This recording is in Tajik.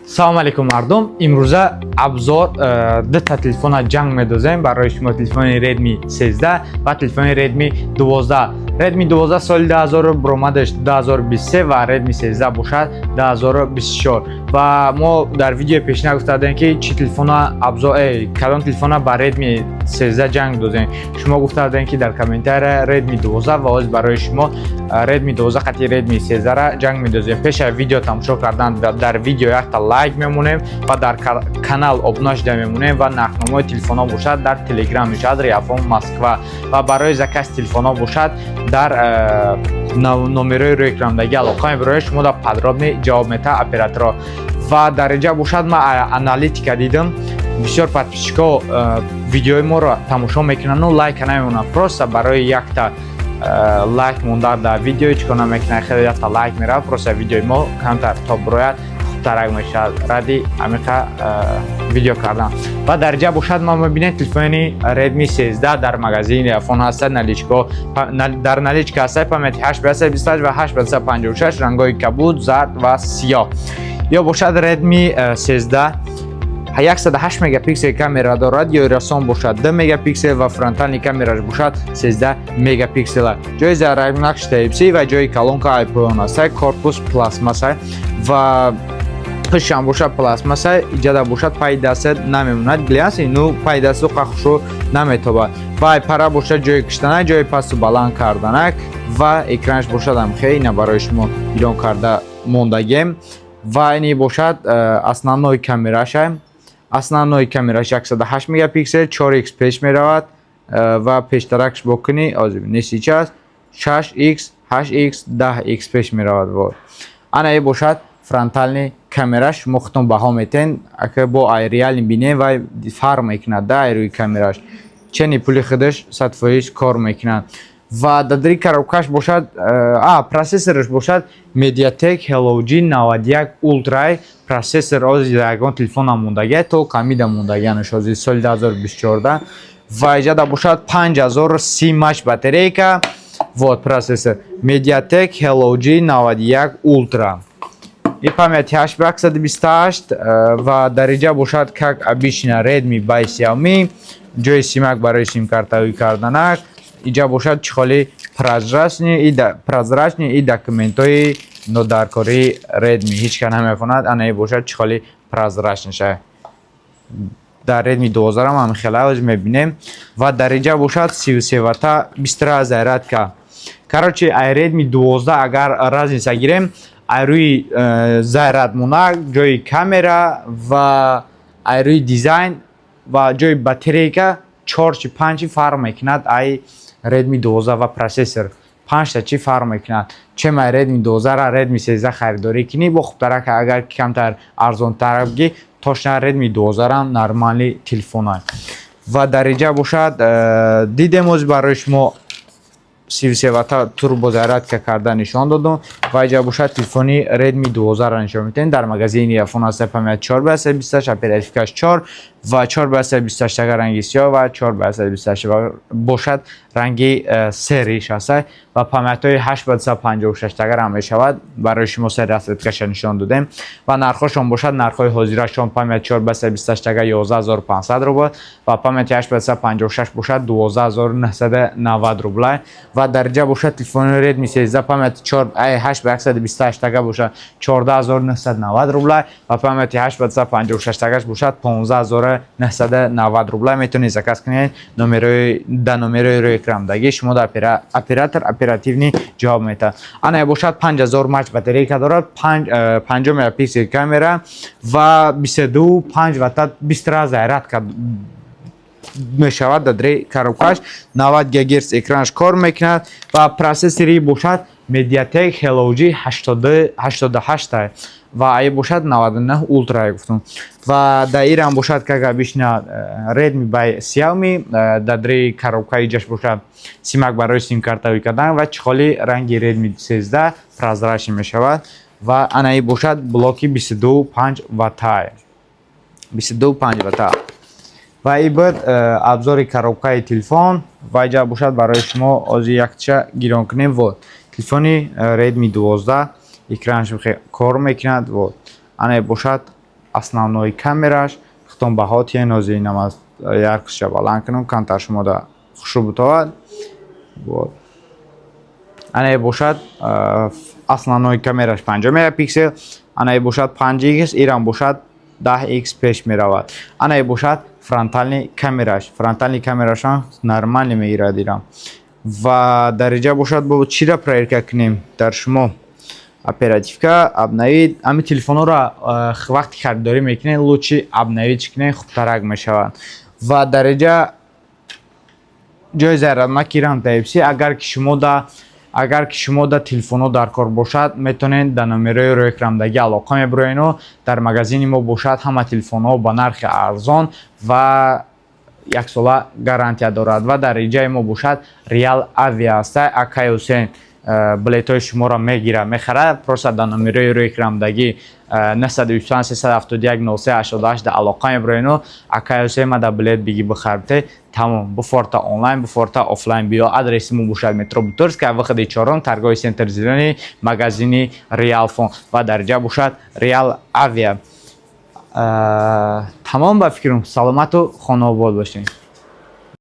салом алейкум мардум. имрӯза абзор дута телефона ҷанг медозем барои шумо. Телефони Redmi 13 ва телефони Redmi 12. Redmi 12 соли 2000 буромадаш 2023 ва Redmi 13 бошад 2024. ва мо дар видеои пешина гуфтадем ки чӣ телефона абзор кадом телефона ба Redmi 13 ҷанг дозем. Шумо гуфтадем ки дар комментария Redmi 12 ва оз барои шумо Redmi 12 қати Redmi 13 ра ҷанг медозем. Пеша видео тамошо кардан дар видео якта лайк мемонем ва дар канал обуна шуда мемонем ва нархномаи телефонҳо бошад дар Telegram мешавад Riafon Moskva ва барои закази телефонҳо бошад дар номерои рӯи экрандаги алоқа мебарои шумо дар подробный ҷавоб мета операторо. ва дар инҷа бошад ма аналитика дидам. бисёр подписчикҳо видеои моро тамошо мекунанд, лайк намемонанд. Просто барои якта лайк мондан дар видео чӣ кор намекунанд, хеле якта лайк меравад, просто видеои мо камтар то бирояд хубтарак мешавад. Ради амиқа видео кардан. ва дар инҷа бошад ма мебинем телефони Redmi 13 дар магазини Riafon ҳастад. наличко дар наличка ҳастад памяти 8/28 ва 8/56, рангои кабуд, зард ва сиёҳ. ё бошад Redmi 13 108 мегапиксел камера дорад, ё расон бошад 2 мегапиксел ва фронтални камераш бошад 13 мегапиксел. ҷои заррагнақш Type-C ва ҷои колонка iPhone аст. Корпус пластмасса ва пӯшам бошад пластмасса. иҷада бошад пай даст намемонад глянси, ну пай дасту қахшо наметобад. ва пара бошад ҷои киштанак, ҷои пасту баланд карданак ва экранаш бошад амхе ина барои шумо бирон карда мондагем. ва ини бошад основной камераша. Основной камераш 108 мегапиксел 4x пеш меравад ва пештаракш бокуни озим несичас 6x 8x 10x пеш меравад. вот ана бошад фронтални камераш. мохтон баҳо метен ака бо айреал бинем ва фарқ мекунад да айрӯи камераш. чени пули худаш 100% кор мекунад. ва дадри коробкаш бошад процессораш бошад Mediatek Hello G 91 Ultra. процессор ози ягон телефона мондаги то камида мондагианаш ози соли 2024. ва иҷада бошад 5000 mAh батарейка. вот процессор Mediatek Hello G 91 Ultra. и памяти 8/128 ва дар иҷа бошад как обычно Redmi by Xiaomi. ҷои симак барои симкартаҳои карданак. иҷа бошад чихоли прозрачни и документҳои нодаркории Redmi ҳеҷ ка намекунад. ана бошад чихоли прозрачниша. дар Redmi 12 ам ҳамихела оз мебинем. ва дар иҷа бошад 33 ватта бистра зарядка. короче ай Redmi 12 агар разница гирем айрӯи зарядмонак, ҷои камера ва айрӯи дизайн ва ҷои батарейка 4-5 фарқ мекунад. ай Redmi 12 ва процессор 5 чӣ фарқ мекунад. чем ай Redmi 12 ра Redmi 13 харидорӣ кунӣ бо хубтарак агар камтар арзонтар бигӣ тошна Redmi 12 ра нормали телефона. ва дар иҷа бошад дидем оз барои шумо 33 ватта турбо зарядка карда нишон додум. ва иҷа бошад телефони Redmi 12 ра нишон метен. дар магазини Riafon аст памяти 4/28, оперативкаш 4 ва 4/28 ранги сиёҳ ва 4/28 бошад ранги сериш аст ва памятҳои 8/56 ам мешавад. барои шумо сери расеткаша нишон додем. ва нархошон бошад нархҳои ҳозирашон памяти 4/28 11500 рубл ва памяти 8/56 бошад 12990 рубл. ва дар иҷа бошад телефони Redmi 13 памяти 8/128 бошад 14990 рубл ва памяти 8/56 бошад 15990 рубл. метавонед заказ кунед дар номерои рӯи экрандагӣ. шумо дар оператор оперативни ҷавоб метавад. ана бошад 5000 mAh батарейка дорад, 5 мегапиксел камера ва 22.5 ватта бистра зарядка мешавад. дадри коробкаш 90 ГГц экранаш кор мекунад ва процессори бошад Mediatek Hello G 88 ва ай бошад 99 Ultra гуфтум. ва дар иран бошад как обычно Redmi by Xiaomi. дадри коробка иҷаш бошад симак барои симкартаҳои кардан ва чихоли ранги Redmi 13 прозрачный мешавад. ва ана бошад блоки 22.5 ватта. 22.5 ватта. ва ин буд обзори коробкаи телефон. ва иҷа бошад барои шумо ози якча гирон кунем. вот телефони Redmi 12 экранаш кор мекунад. вот ана бошад основной камераш хутон баҳотия нозинам аст яркша баланд кунам камтар шумода хушрӯ бутовад. Вот. Ане бошад основной камераш 5 мегапиксел, ане бошад 5х, ирам бошад 10х пеш меравад. Ане бошад фронтальни камераш. Фронтальни камерашам нормалӣ мегирад ирам. Ва дараҷа бошад бо чира проверка кунем дар шумо оперативка обновид. Ами телефонҳоро вақти харидорӣ мекунед лучи обновид кунед, хубтарак мешавад. Ва дараҷа ҷои зарядмак ирам Type-C. агар ки шумо да телефонҳо дар кор бошад, метавонед дар номерои рӯи экрандаги алоқа мебироед. Дар магазини мо бошад ҳама телефонҳо ба нархи арзон ва 1 сола гарантия дорад. Ва дараҷаи мо бошад Real Avia аст. Акай Ҳусейн билетҳои шуморо мегирад, мехарад. Просто дар номерои рӯи экрандаги 920 371 0388 дар алоқа мебироед. Акай Ҳусейн ма дар билет биги бихарбте. Тамом, буфорта онлайн, буфорта офлайн биё. Адреси мо бошад метро Буторгская, выходи 4, торговый центр Зелёный, магазини Real Phone ва дараҷа бошад Real Avia. Тамом ба фикрам. Саломату хонаобод бошед.